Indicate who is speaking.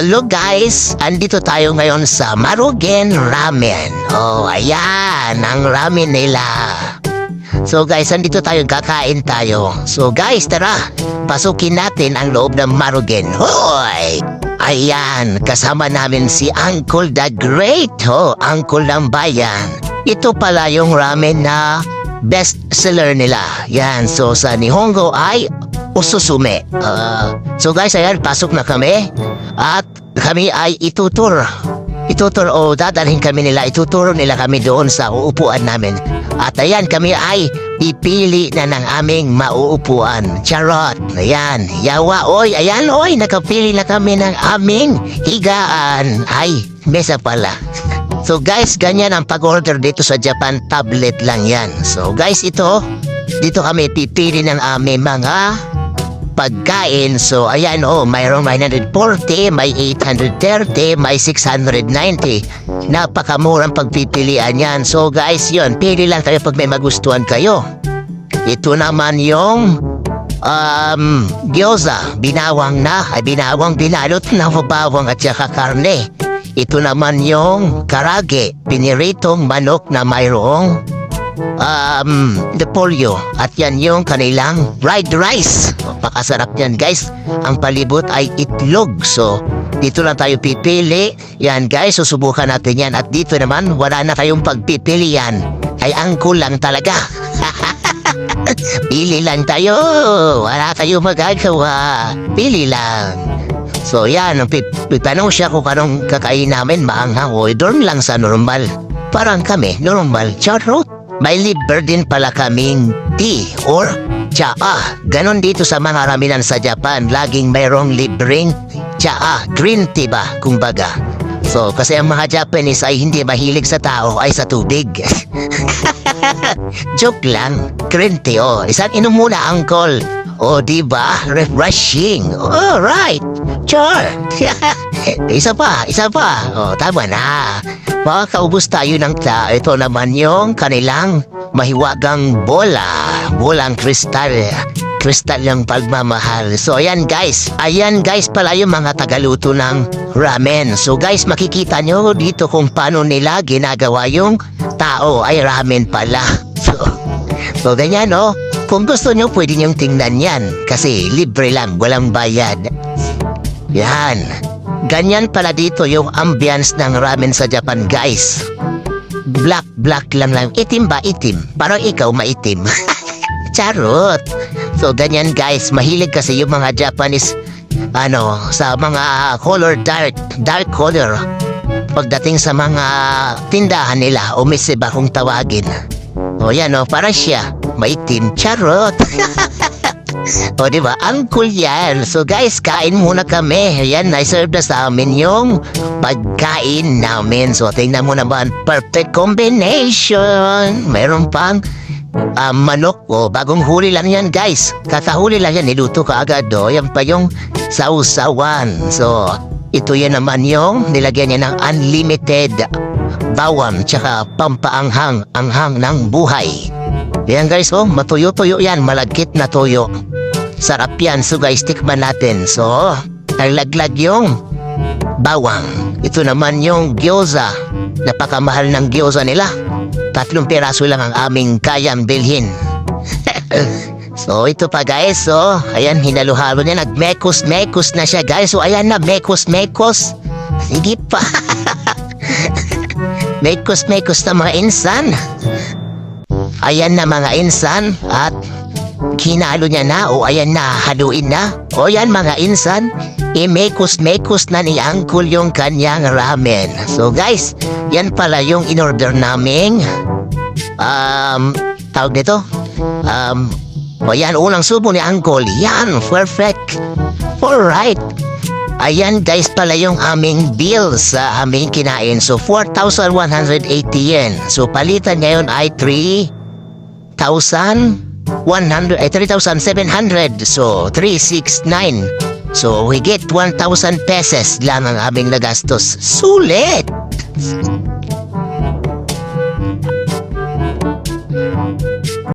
Speaker 1: Hello guys! Andito tayo ngayon sa Marugen Ramen. Oh, ayan, ang ramen nila. So guys, andito tayo, kakain tayo. So guys, tara, pasukin natin ang loob ng Marugen. Hoy! Ayan, kasama namin si Uncle the Great. Oh, Uncle ng Bayan. Ito pala yung ramen na best seller nila. Yan, so sa Nihongo ay Osusume. So guys, ayan, pasok na kami. At kami ay itutur o dadalhin kami nila, ituturo nila kami doon sa uupuan namin. At ayan, kami ay pipili na ng aming mauupuan. Charot! Ayan, yawa, oy, ayan, oy, nakapili na kami ng aming higaan. Ay, mesa pala. So guys, ganyan ang pag-order dito sa Japan, tablet lang yan. So guys, dito kami pipili ng aming mga pagkain. So ayan, mayroong 940, may 830, may 690. Napakamurang pagpipilian yan. So guys, yun, pili lang kayo pag may magustuhan kayo. Ito naman yung gyoza, binawang binalot na bawang at saka karne. Ito naman yung karage, piniritong manok na mayroong repolyo. At yan yung kanilang fried rice. Pakasarap yan guys. Ang palibot ay itlog. So dito lang tayo pipili. Yan guys, susubukan natin yan. At dito naman, wala na kayong pagpipilian. Ay Uncle lang talaga. Pili lang tayo. Wala kayong magagawa. Pili lang. So yan, pitanong siya kung anong kakain namin, maanghang o dorm lang sa normal. Parang kami, normal, charot. May liver din pala kaming tea or tsaa. Ganon dito sa mga raminan sa Japan, laging mayroong libreng tsaa, green tea ba, kumbaga. So, kasi ang mga Japanese ay hindi mahilig sa tao, ay sa tubig. Joke lang, green tea, isang inom muna, Uncle. Diba? Refreshing. Alright. Sure. Isa pa. Tama na. Makakaubos tayo ng ito naman yung kanilang mahiwagang bolang kristal. Kristal ng pagmamahal. So ayan guys pala yung mga tagaluto ng ramen. So guys, makikita nyo dito kung paano nila ginagawa yung tao ay ramen pala. So ganyan Kung gusto nyo, pwede nyong tingnan yan. Kasi libre lang, walang bayad. Yan. Ganyan pala dito yung ambience ng ramen sa Japan, guys. Black lang. Itim ba? Itim. Parang ikaw maitim. Charot. So, ganyan guys. Mahilig kasi yung mga Japanese, sa mga color dark color. Pagdating sa mga tindahan nila, o mesiba kung tawagin. Yan para siya. Maitim, charot. Diba? Uncle yan. So guys, kain muna kami. Yan, na-serve na sa amin yung pagkain namin. So tingnan mo naman, perfect combination. Meron pang manok. Bagong huli lang yan guys. Kakahuli lang yan, niluto ka agad. Yan pa yung sausawan. So ito yan naman yung nilagyan niya ng unlimited bawang tsaka pampaanghang ng buhay. Yan guys, matuyo-tuyo yan, malagkit na tuyo. Sarap yan. So guys, tikman natin. So, naglaglag yung bawang. Ito naman yung gyoza. Napakamahal ng gyoza nila. 3 piraso lang ang aming kayang bilhin. So, ito pa guys. So, ayan, hinalo-halo niya. Nagmekos-mekos na siya guys. So, ayan na, mekos-mekos. Sige pa. Mekos-mekos na mga insan. Ayan na mga insan. At kinalo niya na. Ayan na, haluin na. Yan mga insan, imekos-mekos na ni Uncle yung kanyang ramen. So guys, yan pala yung in-order naming tawag nito. Yan, unang subo ni Uncle. Yan, perfect. Alright. Ayan guys pala yung aming bill sa aming kinain. So 4,180 yen. So palitan ngayon ay 3,700. So 369. So we get 1,000 pesos lang ang aming nagastos. Sulit!